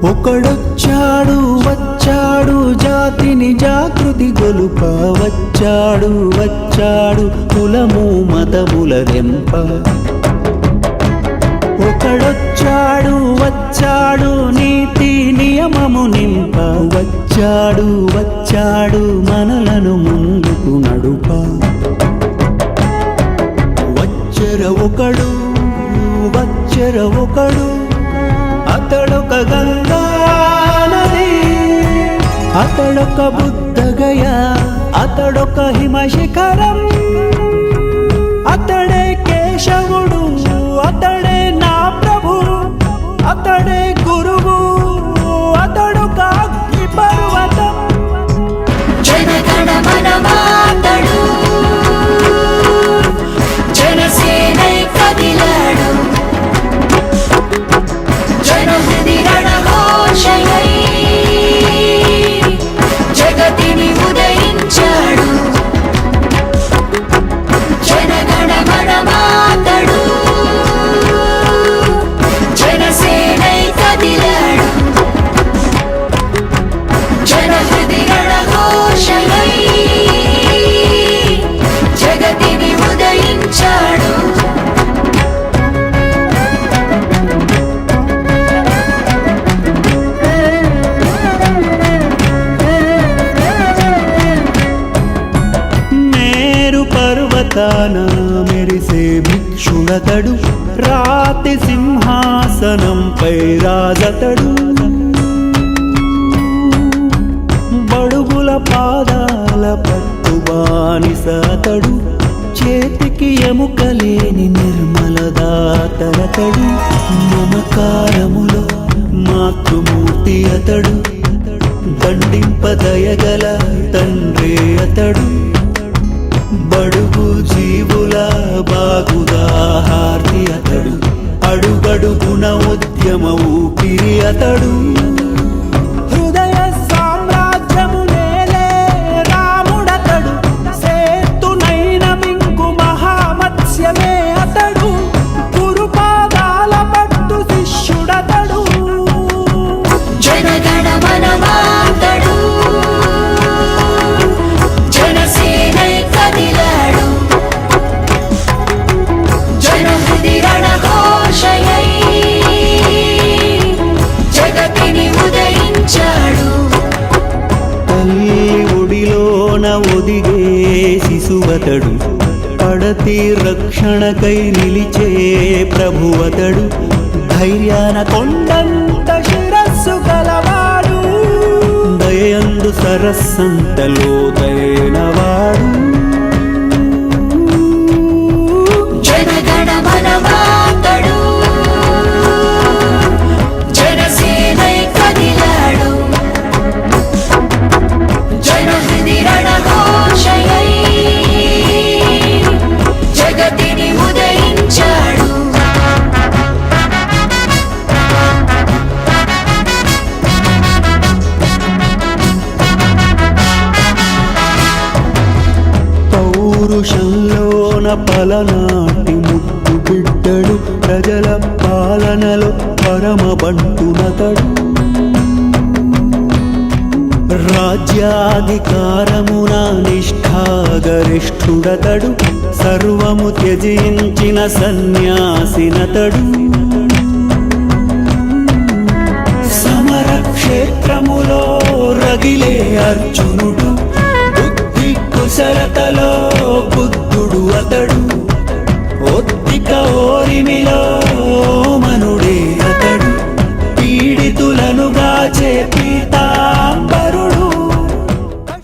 ఒకడొచ్చాడు వచ్చాడు జాతిని జాగృతి గొలుప వచ్చాడు వచ్చాడు కులము మతముల దెంప ఒకడొచ్చాడు వచ్చాడు నీతి నియమము నింప వచ్చాడు వచ్చాడు మనలను ముందుకు నడుప వచ్చెర ఒకడు అతడొక గంగా నది అతడొక బుద్ధగయ అతడొక హిమశిఖరం అతడే కేశవుడు అతడే నా ప్రభు అతడే గురువు అతడొక అగ్ని పర్వతం జనగణ మనమాతడు జనసేనై కదిలాడు జనహృది రణఘోషయై జగతిని ఉదయించాడు జనగణ మనమాతడు జనసేనై కదిలాడు జనహృది రణఘోషయై జగతిని ఉదయించాడు పర్వతాన మెరిసే భిక్షుడతడు రాతి సింహాసనంపై రాజతడు బడుగుల పాదాల పట్టుబానిసతడు చేతికి ఎముకలేని నిర్మలదాతరతడు మమకారములో మాతృమూర్తి అతడు దండింపదయగల తండ్రి అతడు బడుగు జీవుల బాగుదాహార్తి అతడు అడుగడుగున ఉద్యమ ఊపిరి అతడు హృదయ సామ్రాజ్యము నేలే రాముడతడు సేతునైన మింగు మహామత్స్యమే అతడు గురుపాదాల పట్టు శిష్యుడతడు జనగణ మనమాతడు జనసేనై కదిలాడు జనహృది రణఘోషయై జగతిని ఉదయించాడు తల్లి ఒడిలోన ఒదిగే శిశువతడు పడతి రక్షణకై నిలిచే ప్రభువతడు ధైర్యాన కొండంత శిరస్సు గలవాడు దయందు సరస్సంతలో దైనవాడు జనగణ మనమాతడు జనసేనై కదిలాడు జనహృది రణఘోషయై జగతిని ఉదయించాడు పౌరుషంలోన పలనాటి ముద్దు బిడ్డడు ప్రజల పాలనలో పరమబంటునతడు రాజ్యాధికారమున నిష్ఠాగరిష్ఠుడతడు సర్వము త్యజించిన సన్యాసినతడు సమరక్షేత్రములో రగిలే అర్జునుడు